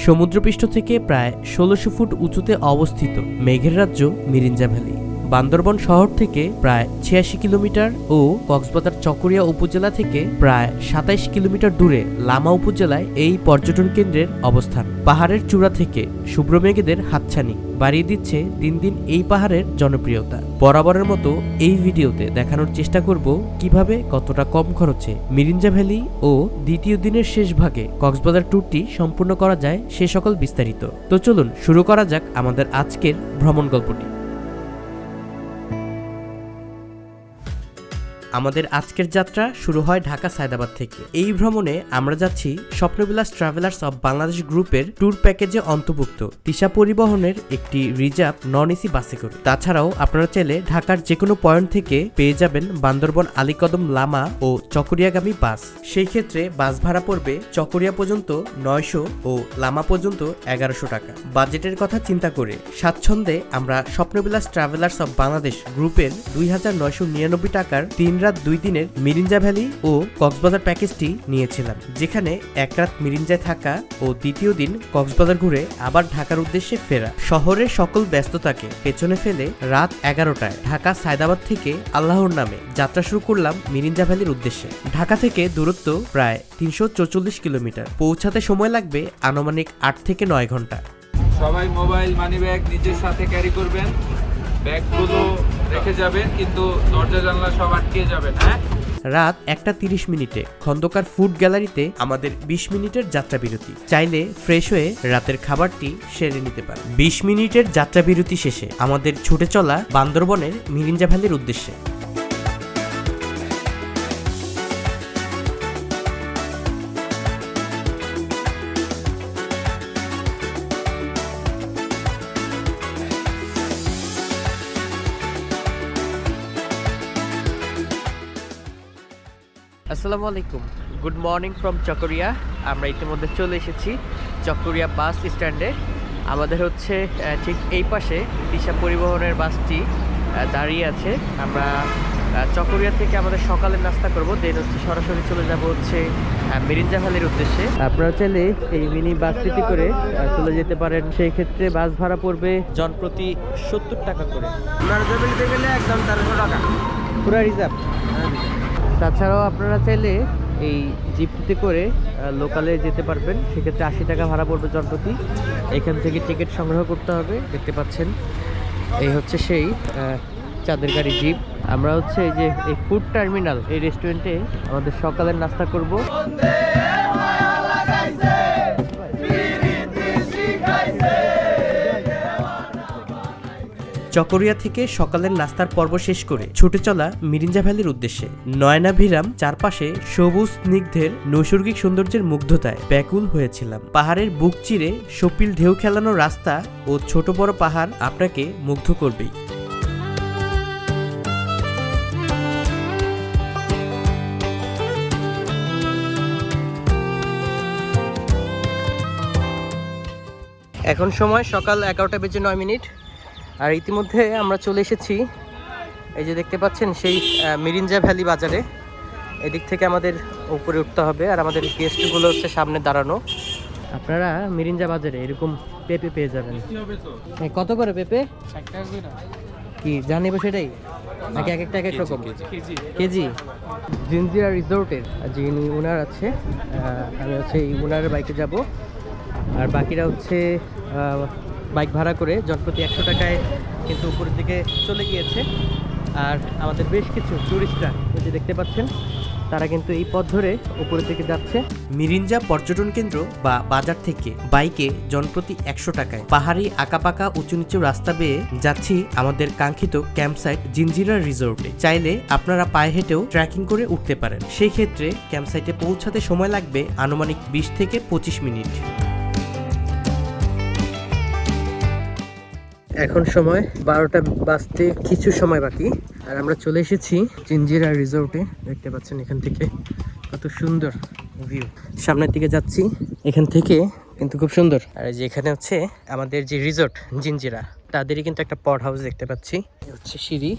সমুদ্রপৃষ্ঠ থেকে প্রায় ১৬০০ ফুট উঁচুতে অবস্থিত মেঘের রাজ্য মিরিঞ্জা ভ্যালি। বান্দরবন শহর থেকে প্রায় ৮৬ কিলোমিটার ও কক্সবাজার চকরিয়া উপজেলা থেকে প্রায় ২৭ কিলোমিটার দূরে লামা উপজেলায় এই পর্যটন কেন্দ্রের অবস্থান। পাহাড়ের চূড়া থেকে শুভ্র মেঘেদের হাতছানি বাড়িয়ে দিচ্ছে দিন দিন এই পাহাড়ের জনপ্রিয়তা। বরাবরের মতো এই ভিডিওতে দেখানোর চেষ্টা করব কিভাবে কতটা কম খরচে মিরিঞ্জা ভ্যালি ও দ্বিতীয় দিনের শেষ ভাগে কক্সবাজার ট্যুরটি সম্পূর্ণ করা যায় সে সকল বিস্তারিত। তো চলুন শুরু করা যাক আমাদের আজকের ভ্রমণ গল্পটি। আমাদের আজকের যাত্রা শুরু হয় ঢাকা সায়দাবাদ থেকে। এই ভ্রমণে আমরা যাচ্ছি স্বপ্নবিলাস ট্রাভেলার্স অব বাংলাদেশ গ্রুপের ট্যুর প্যাকেজে অন্তর্ভুক্ত তিশা পরিবহনের একটি রিজার্ভ নন এসি বাসে করে। তাছাড়াও আপনারা চাইলে ঢাকার যে কোনো পয়েন্ট থেকে পেয়ে যাবেন বান্দরবন আলীকদম লামা ও চকরিয়াগামী বাস। সেই ক্ষেত্রে বাস ভাড়া পড়বে চকরিয়া পর্যন্ত ৯০০ ও লামা পর্যন্ত ১১০০ টাকা। বাজেটের কথা চিন্তা করে স্বাচ্ছন্দ্যে আমরা স্বপ্নবিলাস ট্রাভেলার্স অব বাংলাদেশ গ্রুপের ২৯৯৯ টাকার ৩ রাত ২ দিনের মিরিঞ্জা ভ্যালি ও কক্সবাজার প্যাকেজটি নিয়েছিলাম, যেখানে এক রাত মিরিঞ্জায় থাকা ও দ্বিতীয় দিন কক্সবাজার ঘুরে আবার ঢাকার উদ্দেশ্যে ফেরা। শহরের সকল ব্যস্ততাকে পেছনে ফেলে রাত ১১টায় ঢাকা সায়দাবাদ থেকে আল্লাহর নামে যাত্রা শুরু করলাম মিরিঞ্জা ভ্যালির উদ্দেশ্যে। ঢাকা থেকে দূরত্ব প্রায় ৩৪৪ কিলোমিটার, পৌঁছাতে সময় লাগবে আনুমানিক ৮ থেকে ৯ ঘন্টা। সবাই মোবাইল মানিব্যাগ নিজের সাথে ক্যারি করবেন, ব্যাগগুলো রেখে যাবেন, কিন্তু দরজা জানলা সব আটকে যাবেন। হ্যাঁ, রাত ১:৩০ খন্দকার ফুড গ্যালারিতে আমাদের ২০ মিনিটের যাত্রা বিরতি। চাইলে ফ্রেশ হয়ে রাতের খাবারটি সেরে নিতে পারে। ২০ মিনিটের যাত্রা বিরতি শেষে আমাদের ছুটে চলা বান্দরবনের মিরিঞ্জা ভ্যালির উদ্দেশ্যে। আসসালামু আলাইকুম, গুড মর্নিং ফ্রম চকরিয়া। আমরা ইতিমধ্যে চলে এসেছি চকরিয়া বাস স্ট্যান্ডে। আমাদের হচ্ছে ঠিক এই পাশে দিশা পরিবহনের বাসটি দাঁড়িয়ে আছে। আমরা চকরিয়া থেকে আমাদের সকালে নাস্তা করব, দেন হচ্ছে সরাসরি চলে যাব হচ্ছে মিরিঞ্জা ভ্যালির উদ্দেশ্যে। আপনারা চাইলে এই মিনি বাসটিতে করে চলে যেতে পারেন। সেই ক্ষেত্রে বাস ভাড়া পড়বে জনপ্রতি ৭০ টাকা করে। রিজার্ভে নিতে গেলে একদম ১৩০০ টাকা পুরা রিজার্ভ। তাছাড়াও আপনারা চাইলে এই জিপটিতে করে লোকালে যেতে পারবেন, সেক্ষেত্রে ৮০ টাকা ভাড়া পড়বে জনপ্রতি। এখান থেকে টিকিট সংগ্রহ করতে হবে। দেখতে পাচ্ছেন এই হচ্ছে সেই চাঁদের গাড়ি জিপ। আমরা হচ্ছে এই যে এই ফুড টার্মিনাল এই রেস্টুরেন্টে আমাদের সকালের নাস্তা করব। চকরিয়া থেকে সকালের নাস্তার পর্ব শেষ করে ছুটে চলা মিরিঞ্জা ভ্যালির উদ্দেশ্যে। নয়নাভিরাম চারপাশে সবুজ স্নিগ্ধের নৈসর্গিক সৌন্দর্যের মুগ্ধতায় ব্যাকুল হয়েছিলাম। পাহাড়ের বুক চিরে সপিল ঢেউ খেলানো রাস্তা ও ছোট বড় পাহাড় আপনাকে মুগ্ধ করবেই। এখন সময় সকাল ১১:০৯। আর ইতিমধ্যে আমরা চলে এসেছি এই যে দেখতে পাচ্ছেন সেই মিরিঞ্জা ভ্যালি বাজারে। এদিক থেকে আমাদের উপরে উঠতে হবে, আর আমাদের গেস্টগুলো হচ্ছে সামনে দাঁড়ানো। আপনারা মিরিঞ্জা বাজারে এরকম পেঁপে পেয়ে যাবেন। কত করে পেঁপে? কি জানিব সেটাই নাকি এক একটা এক এক রকম কেজি? জিঞ্জিরা রিসোর্টের যিনি ওনার আছে, আমি হচ্ছে এই ওনারের বাইকে যাব, আর বাকিরা হচ্ছে বাইক ভাড়া করে জনপ্রতি ১০০ টাকায় কিন্তু উপরের দিকে চলে গিয়েছে। আর আমাদের বেশ কিছু টুরিস্টরা যে দেখতে পাচ্ছেন তারা কিন্তু এই পথ ধরে উপরের দিকে যাচ্ছে। মিরিঞ্জা পর্যটন কেন্দ্র বা বাজার থেকে বাইকে জনপ্রতি ১০০ টাকায় পাহাড়ি আঁকাপাকা উঁচু নিচু রাস্তা বেয়ে যাচ্ছি আমাদের কাঙ্ক্ষিত ক্যাম্পসাইট জিঞ্জিরা রিসোর্টে। চাইলে আপনারা পায়ে হেঁটেও ট্রেকিং করে উঠতে পারেন। সেই ক্ষেত্রে ক্যাম্পসাইটে পৌঁছাতে সময় লাগবে আনুমানিক ২০ থেকে ২৫ মিনিট। এখন সময় ১২টা বাজতে কিছু সময় বাকি, আর আমরা চলে এসেছি জিঞ্জিরা রিসোর্টে। দেখতে পাচ্ছেন এখান থেকে কত সুন্দর ভিউ। সামনের দিকে যাচ্ছি, এখান থেকে কিন্তু খুব সুন্দর। আর যে এখানে হচ্ছে আমাদের যে রিসোর্ট জিঞ্জিরা, তাদেরই কিন্তু একটা পড হাউস দেখতে পাচ্ছি। হচ্ছে সিঁড়ি,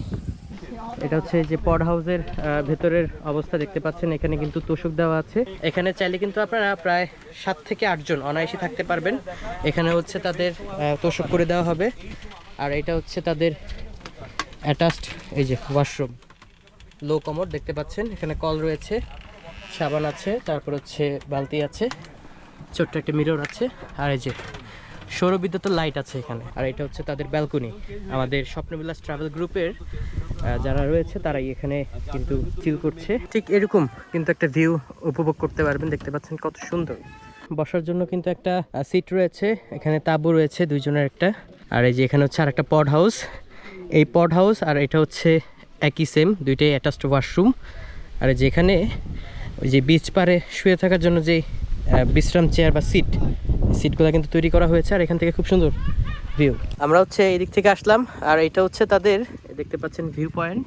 এটা হচ্ছে যে পড হাউসের ভেতরের অবস্থা দেখতে পাচ্ছেন। এখানে কিন্তু তোষক দেওয়া আছে। এখানে চাইলে কিন্তু আপনারা প্রায় 7 থেকে 8 জন অনায়াসে থাকতে পারবেন। এখানে হচ্ছে তাদের তোষক করে দেওয়া হবে। আর এটা হচ্ছে তাদের অ্যাটাচড এই যে ওয়াশরুম, লো কমোড দেখতে পাচ্ছেন। এখানে কল রয়েছে, সাবান আছে, তারপর হচ্ছে বালতি আছে, ছোট্ট একটা মিরর আছে, আর এই যে সৌরবিদ্যুতের লাইট আছে এখানে। আর এটা হচ্ছে তাদের ব্যালকনি। আমাদের স্বপ্নবিলাস ট্রাভেল গ্রুপের যারা রয়েছে তারাই এখানে কিন্তু চিল করছে। ঠিক এরকম কিন্তু একটা ভিউ উপভোগ করতে পারবেন। দেখতে পাচ্ছেন কত সুন্দর। বসার জন্য কিন্তু একটা সিট রয়েছে, এখানে তাঁবু রয়েছে 2 জনের একটা। আর এই যে এখানে হচ্ছে আর একটা পড হাউস। এই পড হাউস আর এটা হচ্ছে একই সেম, দুইটাই অ্যাটাচড ওয়াশরুম। আর যেখানে ওই যে বিচ পারে শুয়ে থাকার জন্য যে বিশ্রাম চেয়ার বা সিটগুলো কিন্তু তৈরি করা হয়েছে। আর এখান থেকে খুব সুন্দর ভিউ। আমরা হচ্ছে এই দিক থেকে আসলাম, আর এটা হচ্ছে তাদের দেখতে পাচ্ছেন ভিউ পয়েন্ট।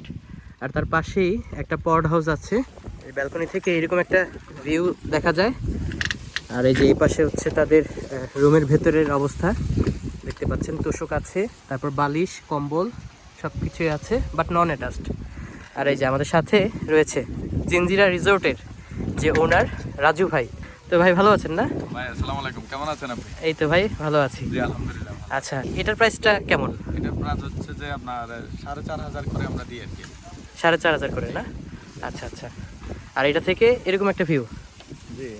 আর তার পাশেই একটা পড হাউস আছে। এই ব্যালকনি থেকে এরকম একটা ভিউ দেখা যায়। আর এই যে এই পাশে হচ্ছে তাদের রুমের ভেতরের অবস্থা দেখতে পাচ্ছেন। তোষক আছে, তারপর বালিশ, কম্বল সব কিছুই আছে, বাট নন অ্যাটাচড। আর এই যে আমাদের সাথে রয়েছে জিঞ্জিরা রিসোর্টের যে ওনার রাজু ভাই। তো ভাই ভালো আছেন না? ভাই আসসালামু আলাইকুম, কেমন আছেন আপনি? এই তো ভাই ভালো আছি। জি আলহামদুলিল্লাহ। আচ্ছা, এটার প্রাইসটা কেমন? এটার প্রাইস হচ্ছে যে আপনার 4,500 করে আমরা দিই আর কি। 4,500 করে না? আচ্ছা আচ্ছা। আর এটা থেকে এরকম একটা ভিউ। জি।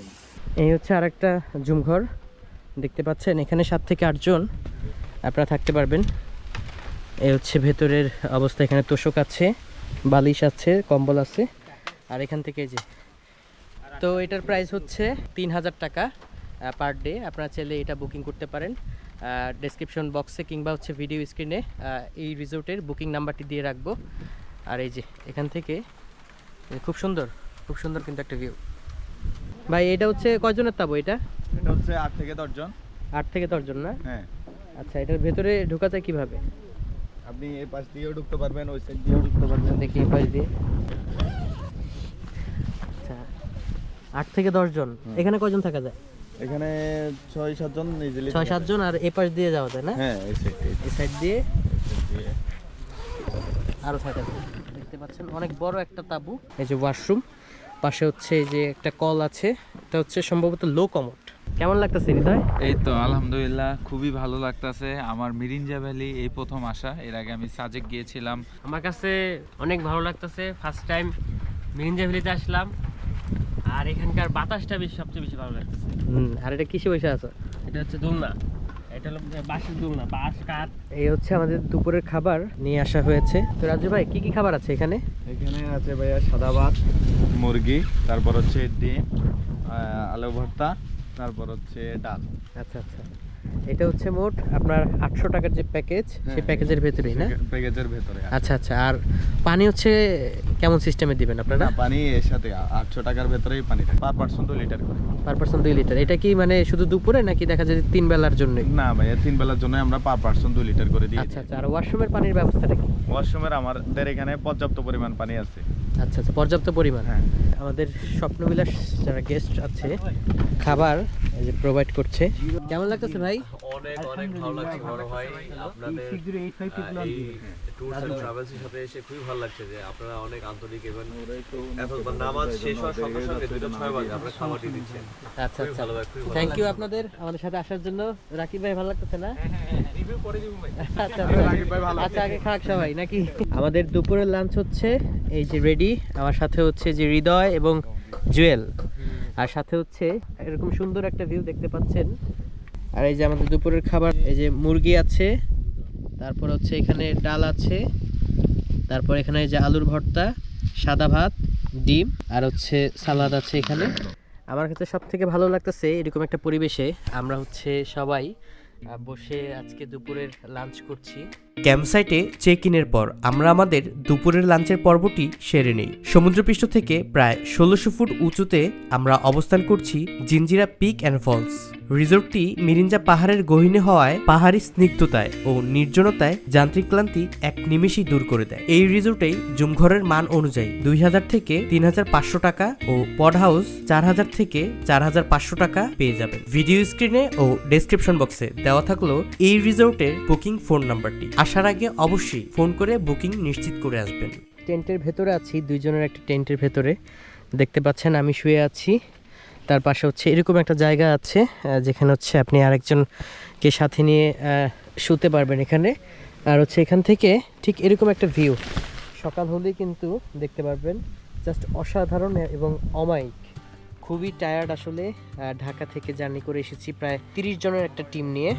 এই হচ্ছে আর একটা জুমঘর দেখতে পাচ্ছেন। এখানে 7 থেকে 8 জন আপনারা থাকতে পারবেন। এই হচ্ছে ভেতরের অবস্থা। এখানে তোষক আছে, বালিশ আছে, কম্বল আছে। আর এখান থেকে যে তো এটার প্রাইস হচ্ছে 3,000 টাকা পার ডে। আপনারা চাইলে এটা বুকিং করতে পারেন। ডেসক্রিপশন বক্সে কিংবা হচ্ছে ভিডিও স্ক্রিনে এই রিসোর্টের বুকিং নাম্বারটি দিয়ে রাখবো। আর এই যে এখান থেকে খুব সুন্দর কিন্তু একটা ভিউ। ভাই এটা হচ্ছে কয়জনের তাবো? এটা হচ্ছে 8 থেকে 10 জন। 8 থেকে 10 জন না? হ্যাঁ। আচ্ছা, এটার ভেতরে ঢোকা যায় কিভাবে? আপনি এই পাশ দিয়েও ঢুকতে পারবেন, ওই সাইড দিয়েও ঢুকতে পারবেন। দেখি এই পাশ দিয়ে। আচ্ছা, 8 থেকে 10 জন। এখানে কয়জন থাকা যায়? এখানে 6-7 জন ইজিলি। 6-7 জন। আর এই পাশ দিয়ে যাওয়া যায় না? হ্যাঁ, এই সাইড দিয়ে আরো থাকা যায়। দেখতে পাচ্ছেন অনেক বড় একটা তাবু। এই যে ওয়াশরুম, পাশে হচ্ছে এই যে একটা কল আছে। এটা হচ্ছে সম্ভবত লো কমোড। কেমন লাগতেছে হৃদয়? এই তো আলহামদুলিল্লাহ, খুবই ভালো লাগতেছে। আমার মিরিঞ্জা ভ্যালি এই প্রথম আসা। এর আগে আমি সাজেক গিয়েছিলাম। আমার কাছে অনেক ভালো লাগতেছে। ফার্স্ট টাইম মিরিঞ্জা ভ্যালিতে আসলাম। আর এখানকার বাতাসটা সবচেয়ে বেশি ভালো লাগতেছে। আর এটা কিসে বসে আছো? এটা হচ্ছে দোলনা। এটা হলো বাঁশের দোলনা, বাঁশ কাঠ। এই হচ্ছে আমাদের দুপুরের খাবার নিয়ে আসা হয়েছে। তো রাজু ভাই, কি কি খাবার আছে এখানে? এখানে আছে ভাইয়া সাদা ভাত, মুরগি, তারপর হচ্ছে ডিম, আলু ভর্তা, তারপর হচ্ছে ডাল। আচ্ছা আচ্ছা। এটা হচ্ছে মোট আপনার 800 টাকার যে প্যাকেজ, সেই প্যাকেজের ভেতরেই না? প্যাকেজের ভেতরে। আচ্ছা আচ্ছা। আর পানি হচ্ছে কেমন সিস্টেমে দিবেন আপনারা? পানি এর সাথে 800 টাকার ভেতরেই পানি থাকে, পার পারসন 2 লিটার করে। Per person 2 litre. এটা কি মানে শুধু দুপুরে নাকি দেখা যায় 3 বেলার জন্য? না ভাইয়া, 3 বেলার জন্য আমরা পার পারসন 2 লিটার করে দিই। আচ্ছা আচ্ছা। আর ওয়াশরুমের পানির ব্যবস্থাটা কি? ওয়াশরুমের আমাদের এখানে পর্যাপ্ত পরিমাণ পানি আছে। আচ্ছা আচ্ছা, পর্যাপ্ত পরিমাণ। হ্যাঁ। আমাদের স্বপ্নবিলাস যারা গেস্ট আছে খাবার এই যে প্রোভাইড করছে। কেমন লাগতেছে ভাই? অনেক ভালো লাগছে বড় ভাই। আপনাদের ট্যুরস এন্ড ট্রাভেলস এর সাথে এসে খুবই ভালো লাগছে যে আপনারা অনেক আন্তরিক এবং এখন নামাজ শেষ হওয়ার সঙ্গে সঙ্গে 2:06 বাজে আপনারা খাবারটি দিচ্ছেন। আচ্ছা আচ্ছা, ভালো ভাই, খুবই ভালো। থ্যাংক ইউ আপনাদের আমাদের সাথে আসার জন্য। রাকিব ভাই ভালো লাগতেছে না? রিভিউ করে দিব ভাই। আচ্ছা রাকিব ভাই ভালো আচ্ছা, আগে খাক সবাই নাকি? আমাদের দুপুরের লাঞ্চ হচ্ছে এই যে রেডি। আমার সাথে হচ্ছে যে হৃদয় এবং জুয়েল, আর সাথে হচ্ছে এরকম সুন্দর একটা ভিউ দেখতে পাচ্ছেন। আর এই যে আমাদের দুপুরের খাবার, এই যে মুরগি আছে, তারপর হচ্ছে এখানে ডাল আছে, তারপর এখানে এই যে আলুর ভর্তা, সাদা ভাত, ডিম, আর হচ্ছে সালাদ আছে এখানে। আমার কাছে সব থেকে ভালো লাগতেছে এরকম একটা পরিবেশে আমরা হচ্ছে সবাই বসে আজকে দুপুরের লাঞ্চ করছি। ক্যাম্পসাইটে চেক ইনের পর আমরা আমাদের দুপুরের লাঞ্চের পর্বটি সেরে নিই। সমুদ্রপৃষ্ঠ থেকে প্রায় 1600 ফুট উঁচুতে আমরা অবস্থান করছি জিঞ্জিরা পিক অ্যান্ড ফলস। রিসোর্টটি মিরিঞ্জা পাহাড়ের গহীনে হওয়ায় পাহাড়ি স্নিগ্ধতায় ও নির্জনতায় যান্ত্রিক ক্লান্তি এক নিমেষেই দূর করে দেয়। এই রিসোর্টেই জুমঘরের মান অনুযায়ী 2000 থেকে 3500 টাকা ও পড হাউস 4000 থেকে 4500 টাকা পেয়ে যাবেন। ভিডিও স্ক্রিনে ও ডেসক্রিপশন বক্সে দেওয়া থাকলো এই রিসোর্টের বুকিং ফোন নাম্বারটি। আসার আগে অবশ্যই ফোন করে বুকিং নিশ্চিত করে আসবেন। টেন্টের ভেতরে আছি, দুইজনের একটা টেন্টের ভেতরে। দেখতে পাচ্ছেন আমি শুয়ে আছি, তার পাশে হচ্ছে এরকম একটা জায়গা আছে যেখানে হচ্ছে আপনি আরেকজনকে সাথে নিয়ে শুতে পারবেন এখানে। আর হচ্ছে এখান থেকে ঠিক এরকম একটা ভিউ সকাল হলেই কিন্তু দেখতে পারবেন, জাস্ট অসাধারণ এবং অমায়িক। খুবই টায়ার্ড আসলে, ঢাকা থেকে জার্নি করে এসেছি প্রায় 30 জনের একটা টিম নিয়ে।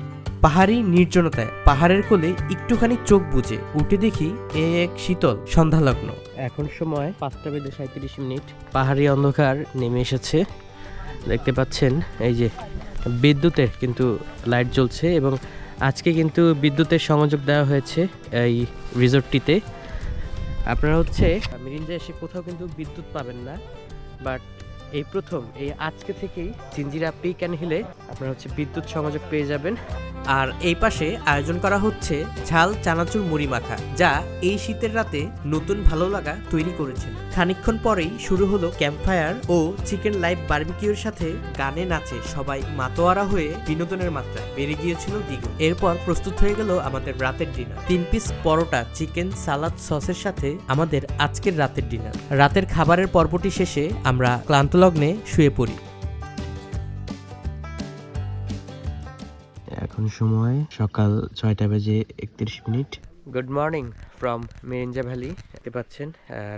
পাহাড়ি নির্জনতায় পাহাড়ের কোলে একটুখানি চোখ বুজে উঠে দেখি এক শীতল সন্ধ্যালগ্ন। এখন সময় 5:37 পাহাড়ি অন্ধকার নেমে এসেছে। দেখতে পাচ্ছেন এই যে বিদ্যুতের কিন্তু লাইট জ্বলছে, এবং আজকে কিন্তু বিদ্যুতের সংযোগ দেওয়া হয়েছে এই রিসোর্টটিতে। আপনারা হচ্ছে মিরিঞ্জা এসে কোথাও কিন্তু বিদ্যুৎ পাবেন না, বাট এই প্রথম এই আজকে থেকেই জিঞ্জিরা পিক অ্যান্ড হিলে আপনারা হচ্ছে বিদ্যুৎ সংযোগ পেয়ে যাবেন। আর এই পাশে আয়োজন করা হচ্ছে ঝাল চানাচুর মুড়ি মাখা, যা এই শীতের রাতে নতুন ভালো লাগা তৈরি করেছিল। খানিকক্ষণ পরেই শুরু হলো ক্যাম্পফায়ার ও চিকেন লাইভ বারবিকিউর সাথে গানে নাচে সবাই মাতোয়ারা হয়ে বিনোদনের মাত্রা বেড়ে গিয়েছিল দ্বিগুণ। এরপর প্রস্তুত হয়ে গেল আমাদের রাতের ডিনার। 3 পিস পরোটা, চিকেন, সালাদ, সসের সাথে আমাদের আজকের রাতের ডিনার। রাতের খাবারের পর্বটি শেষে আমরা ক্লান্ত লগ্নে শুয়ে পড়ি। এখন সময় সকাল 6:31। Good morning from Mirinja valley. দেখতে পাচ্ছেন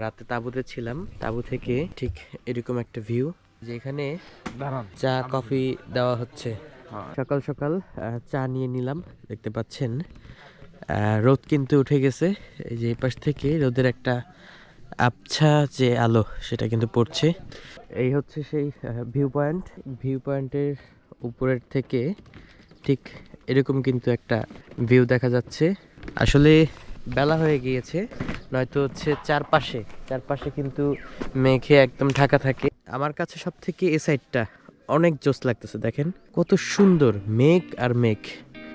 রাতে তাঁবুতে ছিলাম, তাঁবু থেকে ঠিক এরকম একটা ভিউ, যেখানে চা কফি দেওয়া হচ্ছে। সকাল সকাল চা নিয়ে নিলাম। দেখতে পাচ্ছেন রোদ কিন্তু উঠে গেছে, এই যে এই পাশ থেকে রোদের একটা আবছা যে আলো সেটা কিন্তু পড়ছে। এই হচ্ছে সেই ভিউ পয়েন্ট। ভিউ পয়েন্টের উপরের থেকে ঠিক এরকম কিন্তু একটা ভিউ দেখা যাচ্ছে। আসলে বেলা হয়ে গিয়েছে, নয়তো হচ্ছে চারপাশে কিন্তু মেঘে একদম ঢাকা থাকে। আমার কাছে সব থেকে এই সাইডটা অনেক জোস লাগতেছে। দেখেন কত সুন্দর মেঘ আর মেঘ,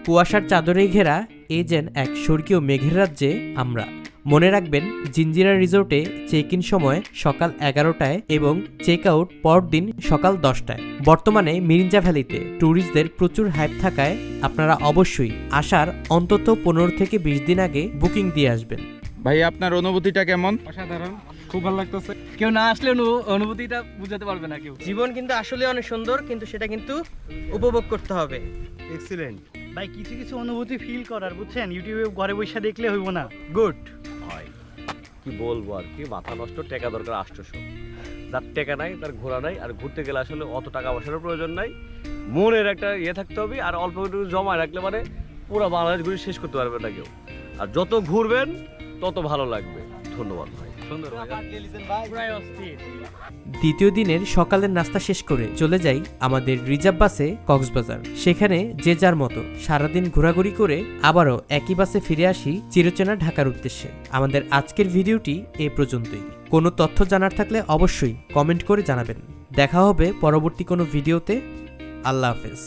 কুয়াশার চাদরে ঘেরা এই যেন এক স্বর্গীয় মেঘের রাজ্যে আমরা। মনে রাখবেন, জিঞ্জিরা রিসোর্টে চেক ইন সময় সকাল 11টায় এবং চেক আউট পরদিন সকাল 10টায়। বর্তমানে মিরিঞ্জা ভ্যালিতে ট্যুরিস্টদের প্রচুর হাইপ থাকায় আপনারা অবশ্যই আসার অন্তত 15 থেকে 20 দিন আগে বুকিং দিয়ে আসবেন। ভাই আপনার অনুভূতিটা কেমন? অসাধারণ, খুব ভালো লাগতেছে। কেউ না আসলে অনুভূতিটা বুঝাতে পারবে না কেউ। জীবন কিন্তু আসলে অনেক সুন্দর, কিন্তু সেটা কিন্তু উপভোগ করতে হবে। এক্সিলেন্ট ভাই, কিছু কিছু অনুভূতি ফিল করার, বুঝছেন, ইউটিউবে ঘরে বসে দেখলে হইব না। গুড ভাই কি বলবো আর কি, মাথা নষ্ট, টাকা দরকার 800। যার টাকা নাই তার ঘোরা নাই, আর ঘুরতে গেলে আসলে অত টাকা পয়সার প্রয়োজন নাই, মনের একটা ইয়ে থাকতে হবে। আর অল্প একটু জমা রাখলে মানে পুরো বাংলাদেশ ঘুরে শেষ করতে পারবে না কেউ। আর যত ঘুরবেন তত ভালো লাগবে। ধন্যবাদ ভাই, সুন্দর ভাই। দ্বিতীয় দিনের সকালের নাস্তা শেষ করে চলে যাই আমাদের রিজার্ভ বাসে কক্সবাজার। সেখানে যে যার মতো সারাদিন ঘোরাঘুরি করে আবারও একই বাসে ফিরে আসি চিরচেনা ঢাকার উদ্দেশ্যে। আমাদের আজকের ভিডিওটি এ পর্যন্তই। কোনো তথ্য জানার থাকলে অবশ্যই কমেন্ট করে জানাবেন। দেখা হবে পরবর্তী কোনো ভিডিওতে। আল্লাহ হাফেজ।